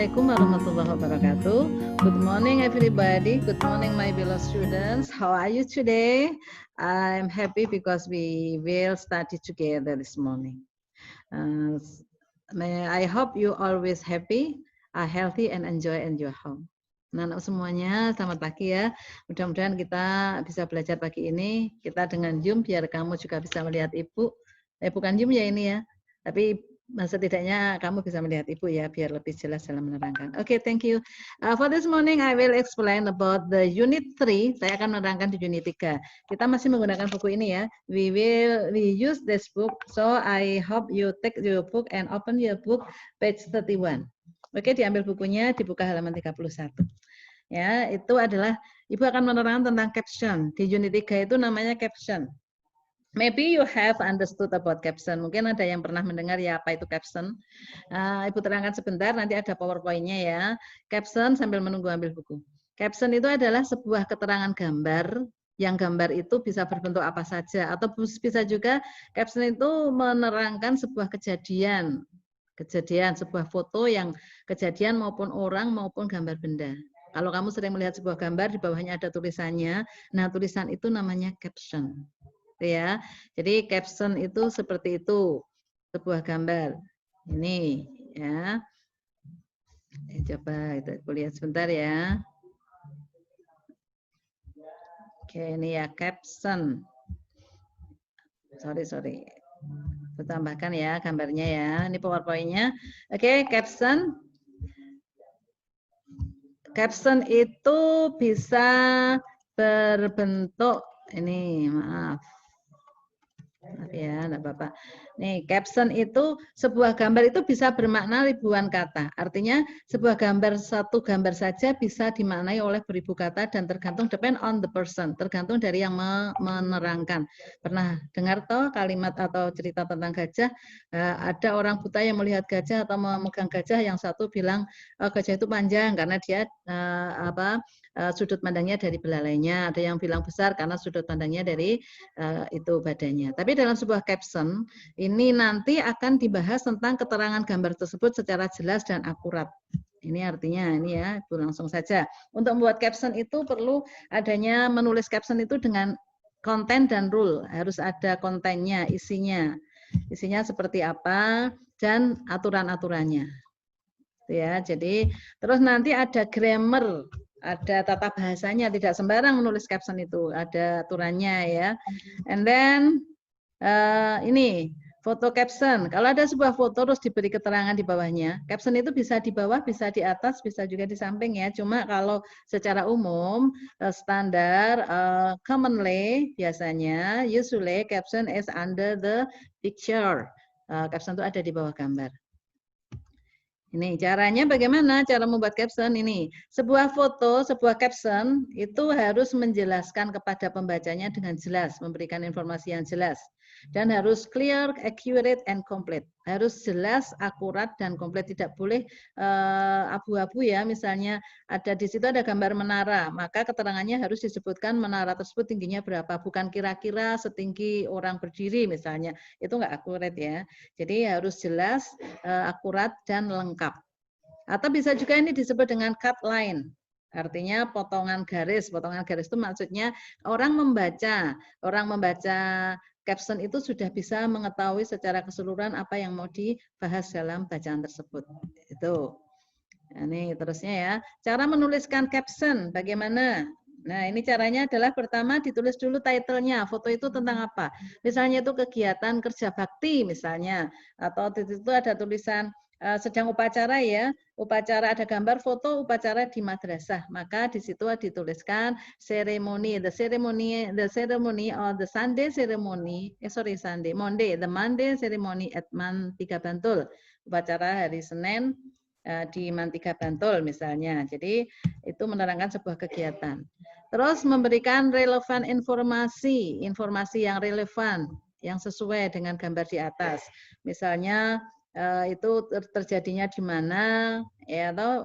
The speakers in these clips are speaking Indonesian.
Assalamualaikum warahmatullahi wabarakatuh. Good morning everybody. Good morning my beloved students. How are you today? I'm happy because we will study together this morning. I hope you always happy, are healthy and enjoy in your home. Anak-anak semuanya, selamat pagi ya. Mudah-mudahan kita bisa belajar pagi ini. Kita dengan Zoom biar kamu juga bisa melihat Ibu. Bukan Zoom ya ini ya. Tapi setidaknya kamu bisa melihat Ibu ya, biar lebih jelas dalam menerangkan. Oke, thank you. For this morning, I will explain about the unit 3. Saya akan menerangkan di unit 3. Kita masih menggunakan buku ini ya. We use this book, so I hope you take your book and open your book, page 31. Oke, diambil bukunya, dibuka halaman 31. Ya, itu adalah, Ibu akan menerangkan tentang caption. Di unit 3 itu namanya caption. Maybe you have understood about caption. Mungkin ada yang pernah mendengar ya apa itu caption. Ibu terangkan sebentar, nanti ada PowerPoint-nya ya. Caption sambil menunggu ambil buku. Caption itu adalah sebuah keterangan gambar, yang gambar itu bisa berbentuk apa saja, atau bisa juga caption itu menerangkan sebuah kejadian, sebuah foto yang kejadian maupun orang maupun gambar benda. Kalau kamu sering melihat sebuah gambar, di bawahnya ada tulisannya, nah tulisan itu namanya caption. Ya, jadi caption itu seperti itu, sebuah gambar. Ini ya. Coba kita lihat sebentar ya. Oke, ini ya caption. Sorry. Saya tambahkan ya gambarnya ya. Ini PowerPoint-nya. Oke, caption. Caption itu bisa berbentuk ini, maaf ya, enggak apa-apa. Nih, caption itu sebuah gambar itu bisa bermakna ribuan kata. Artinya sebuah gambar, satu gambar saja bisa dimaknai oleh beribu kata dan tergantung depend on the person, tergantung dari yang menerangkan. Pernah dengar toh kalimat atau cerita tentang gajah? Ada orang buta yang melihat gajah atau memegang gajah, yang satu bilang gajah itu panjang karena dia sudut pandangnya dari belalainya, ada yang bilang besar karena sudut pandangnya dari itu badannya. Tapi dalam sebuah caption ini nanti akan dibahas tentang keterangan gambar tersebut secara jelas dan akurat. Ini artinya ini ya, Ibu langsung saja. Untuk membuat caption itu perlu adanya menulis caption itu dengan konten dan rule, harus ada kontennya, isinya seperti apa dan aturan-aturannya. Ya, jadi terus nanti ada grammar, ada tata bahasanya, tidak sembarang menulis caption itu, ada aturannya ya. And then ini foto caption. Kalau ada sebuah foto terus diberi keterangan di bawahnya, caption itu bisa di bawah, bisa di atas, bisa juga di samping ya. Cuma kalau secara umum standar commonly biasanya usually caption is under the picture. Caption itu ada di bawah gambar. Ini caranya bagaimana cara membuat caption ini. Sebuah foto, sebuah caption itu harus menjelaskan kepada pembacanya dengan jelas, memberikan informasi yang jelas. Dan harus clear, accurate, and complete. Harus jelas, akurat, dan komplit. Tidak boleh abu-abu ya. Misalnya ada di situ ada gambar menara, maka keterangannya harus disebutkan menara tersebut tingginya berapa. Bukan kira-kira setinggi orang berdiri misalnya. Itu nggak akurat ya. Jadi harus jelas, akurat, dan lengkap. Atau bisa juga ini disebut dengan cut line. Artinya potongan garis. Potongan garis itu maksudnya orang membaca caption itu sudah bisa mengetahui secara keseluruhan apa yang mau dibahas dalam bacaan tersebut. Itu. Ini terusnya ya. Cara menuliskan caption bagaimana? Nah, ini caranya adalah pertama ditulis dulu title-nya, foto itu tentang apa. Misalnya itu kegiatan kerja bakti misalnya, atau di situ ada tulisan sedang upacara ya, upacara ada gambar foto upacara di madrasah, maka di situ dituliskan ceremony, the ceremony or the Sunday ceremony, Monday ceremony at Man 3 Bantul, upacara hari Senin di Man 3 Bantul misalnya. Jadi itu menerangkan sebuah kegiatan. Terus memberikan relevan informasi yang relevan, yang sesuai dengan gambar di atas. Misalnya itu terjadinya di mana, ya, atau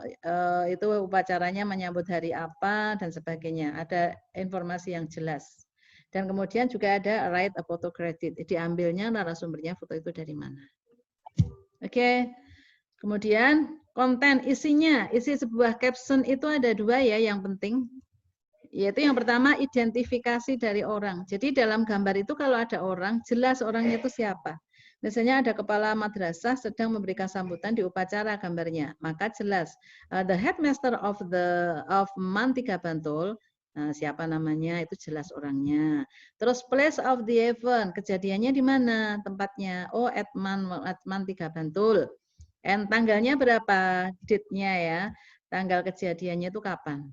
itu upacaranya menyambut hari apa dan sebagainya. Ada informasi yang jelas. Dan kemudian juga ada write a photo credit. Diambilnya narasumbernya foto itu dari mana. Oke. Kemudian Konten, isinya, isi sebuah caption itu ada dua ya yang penting. Yaitu yang pertama identifikasi dari orang. Jadi dalam gambar itu kalau ada orang, jelas orangnya itu siapa. Misalnya ada kepala madrasah sedang memberikan sambutan di upacara gambarnya, maka jelas the headmaster of Mantika Bantul, siapa namanya itu jelas orangnya. Terus place of the event, kejadiannya di mana tempatnya? Oh, at Mantika Bantul. And tanggalnya berapa? Date-nya ya. Tanggal kejadiannya itu kapan?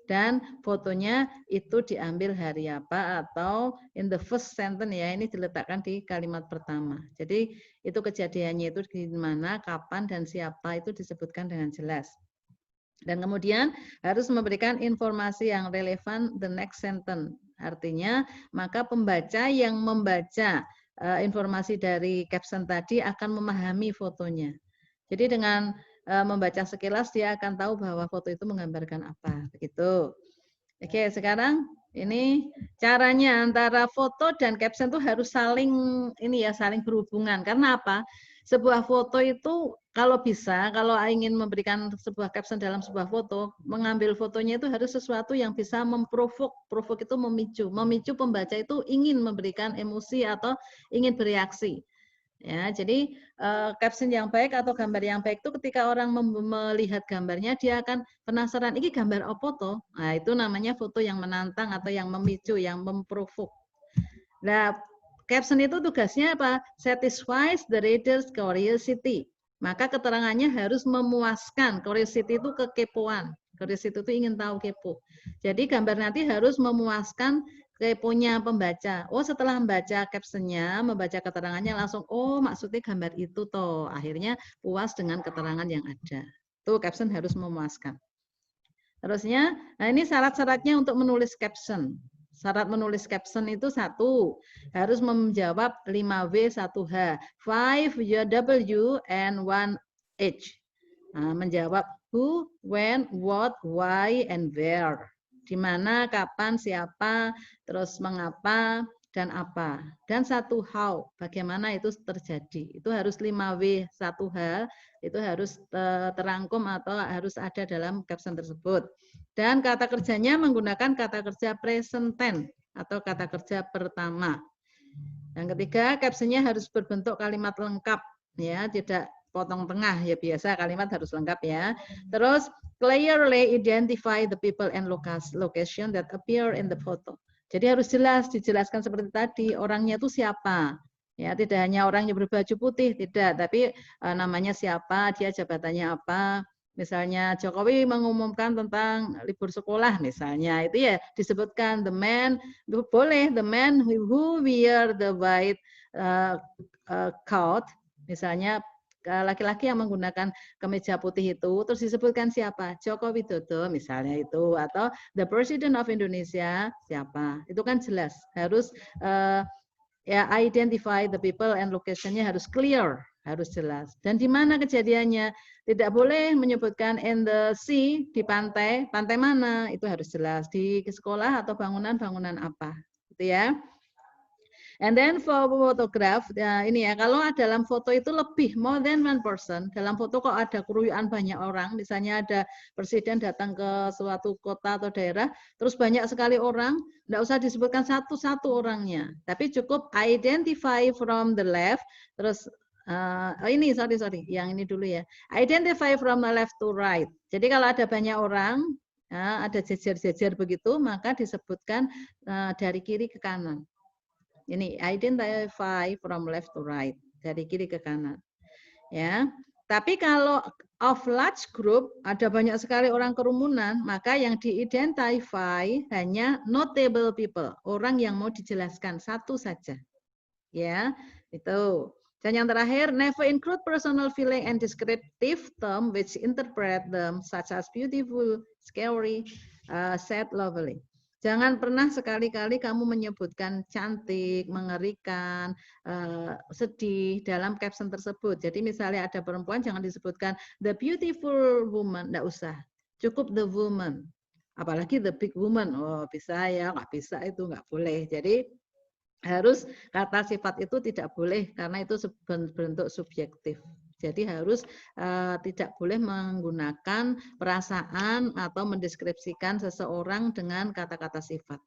Dan fotonya itu diambil hari apa atau in the first sentence ya, ini diletakkan di kalimat pertama. Jadi itu kejadiannya itu di mana, kapan, dan siapa itu disebutkan dengan jelas. Dan kemudian harus memberikan informasi yang relevan the next sentence. Artinya maka pembaca yang membaca informasi dari caption tadi akan memahami fotonya. Jadi dengan membaca sekilas dia akan tahu bahwa foto itu menggambarkan apa, begitu. Oke, sekarang ini caranya antara foto dan caption itu harus saling saling berhubungan. Karena apa? Sebuah foto itu kalau bisa, kalau ingin memberikan sebuah caption dalam sebuah foto, mengambil fotonya itu harus sesuatu yang bisa memprovok. Provok itu memicu pembaca itu ingin memberikan emosi atau ingin bereaksi. Ya, jadi caption yang baik atau gambar yang baik itu ketika orang melihat gambarnya dia akan penasaran ini gambar apa toh? Nah, itu namanya foto yang menantang atau yang memicu, yang memprovok. Nah, caption itu tugasnya apa? Satisfies the reader's curiosity. Maka keterangannya harus memuaskan. Curiosity itu kekepoan. Curiosity itu ingin tahu, kepo. Jadi gambar nanti harus memuaskan keponya pembaca. Oh, setelah membaca captionnya, membaca keterangannya langsung, oh maksudnya gambar itu toh. Akhirnya puas dengan keterangan yang ada. Tuh caption harus memuaskan. Terusnya, nah ini syarat-syaratnya untuk menulis caption. Syarat menulis caption itu satu, harus menjawab 5W 1H, 5W and 1H. Nah, menjawab who, when, what, why, and where. Di mana, kapan, siapa, terus mengapa, dan apa. Dan satu how, bagaimana itu terjadi. Itu harus 5W 1H, itu harus terangkum atau harus ada dalam caption tersebut. Dan kata kerjanya menggunakan kata kerja present tense atau kata kerja pertama. Yang ketiga, captionnya harus berbentuk kalimat lengkap, ya, tidak potong tengah, ya biasa kalimat harus lengkap ya. Terus clearly identify the people and location that appear in the photo. Jadi harus jelas, dijelaskan seperti tadi orangnya itu siapa. Ya, tidak hanya orang yang berbaju putih, tidak, tapi namanya siapa, dia jabatannya apa. Misalnya Jokowi mengumumkan tentang libur sekolah misalnya, itu ya disebutkan the man, boleh the man who wear the white coat, misalnya laki-laki yang menggunakan kemeja putih itu, terus disebutkan siapa, Joko Widodo misalnya itu, atau the President of Indonesia siapa, itu kan jelas, harus ya identify the people and location-nya harus clear, harus jelas. Dan di mana kejadiannya? Tidak boleh menyebutkan in the sea, di pantai, pantai mana? Itu harus jelas. Di sekolah atau bangunan-bangunan apa. Gitu ya. And then for photograph, ya ini ya, kalau dalam foto itu lebih, more than one person, dalam foto kok ada keruyuan banyak orang, misalnya ada presiden datang ke suatu kota atau daerah, terus banyak sekali orang, enggak usah disebutkan satu-satu orangnya, tapi cukup identify from the left, terus ini sorry, yang ini dulu ya, identify from the left to right. Jadi kalau ada banyak orang, ada jejer-jejer begitu, maka disebutkan dari kiri ke kanan. Ini identify from left to right, dari kiri ke kanan. Ya. Tapi kalau of large group, ada banyak sekali orang kerumunan, maka yang di-identify hanya notable people, orang yang mau dijelaskan satu saja. Ya, itu. Dan yang terakhir, never include personal feeling and descriptive term which interpret them such as beautiful, scary, sad, lovely. Jangan pernah sekali-kali kamu menyebutkan cantik, mengerikan, sedih dalam caption tersebut. Jadi misalnya ada perempuan, jangan disebutkan the beautiful woman, enggak usah. Cukup the woman. Apalagi the big woman, oh bisa ya, nggak bisa itu nggak boleh. Jadi harus kata sifat itu tidak boleh karena itu bentuk subjektif. Jadi harus tidak boleh menggunakan perasaan atau mendeskripsikan seseorang dengan kata-kata sifat.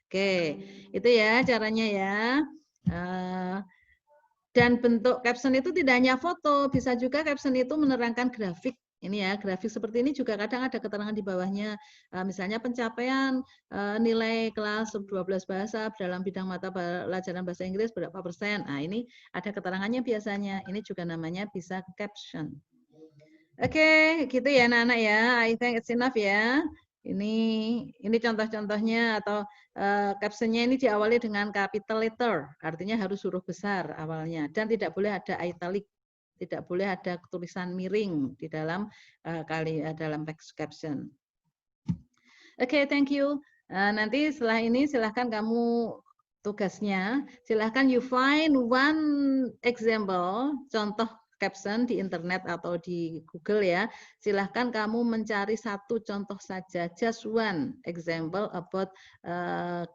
Oke, itu ya caranya ya. Dan bentuk caption itu tidak hanya foto, bisa juga caption itu menerangkan grafik. Ini ya, grafik seperti ini juga kadang ada keterangan di bawahnya. Misalnya pencapaian nilai kelas 12 bahasa dalam bidang mata pelajaran bahasa Inggris berapa persen. Nah, ini ada keterangannya biasanya. Ini juga namanya bisa caption. Oke, gitu ya anak-anak ya. I think it's enough ya. Ini contoh-contohnya atau captionnya ini diawali dengan capital letter, artinya harus huruf besar awalnya dan tidak boleh ada italic, tidak boleh ada tulisan miring di dalam dalam text caption. Oke, thank you. Nanti setelah ini silahkan kamu tugasnya, silahkan you find one example, contoh caption di internet atau di Google ya. Silahkan kamu mencari satu contoh saja, just one example about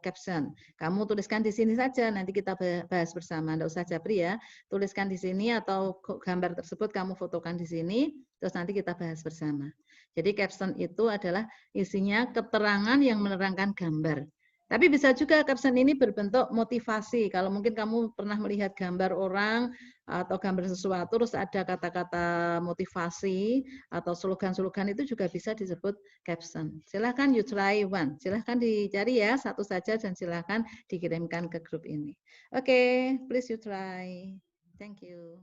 caption. Kamu tuliskan di sini saja, nanti kita bahas bersama. Nggak usah Japri ya, tuliskan di sini atau gambar tersebut kamu fotokan di sini, terus nanti kita bahas bersama. Jadi caption itu adalah isinya keterangan yang menerangkan gambar. Tapi bisa juga caption ini berbentuk motivasi. Kalau mungkin kamu pernah melihat gambar orang atau gambar sesuatu, terus ada kata-kata motivasi atau slogan-slogan itu juga bisa disebut caption. Silahkan you try one. Silahkan dicari ya satu saja dan silahkan dikirimkan ke grup ini. Oke, please you try. Thank you.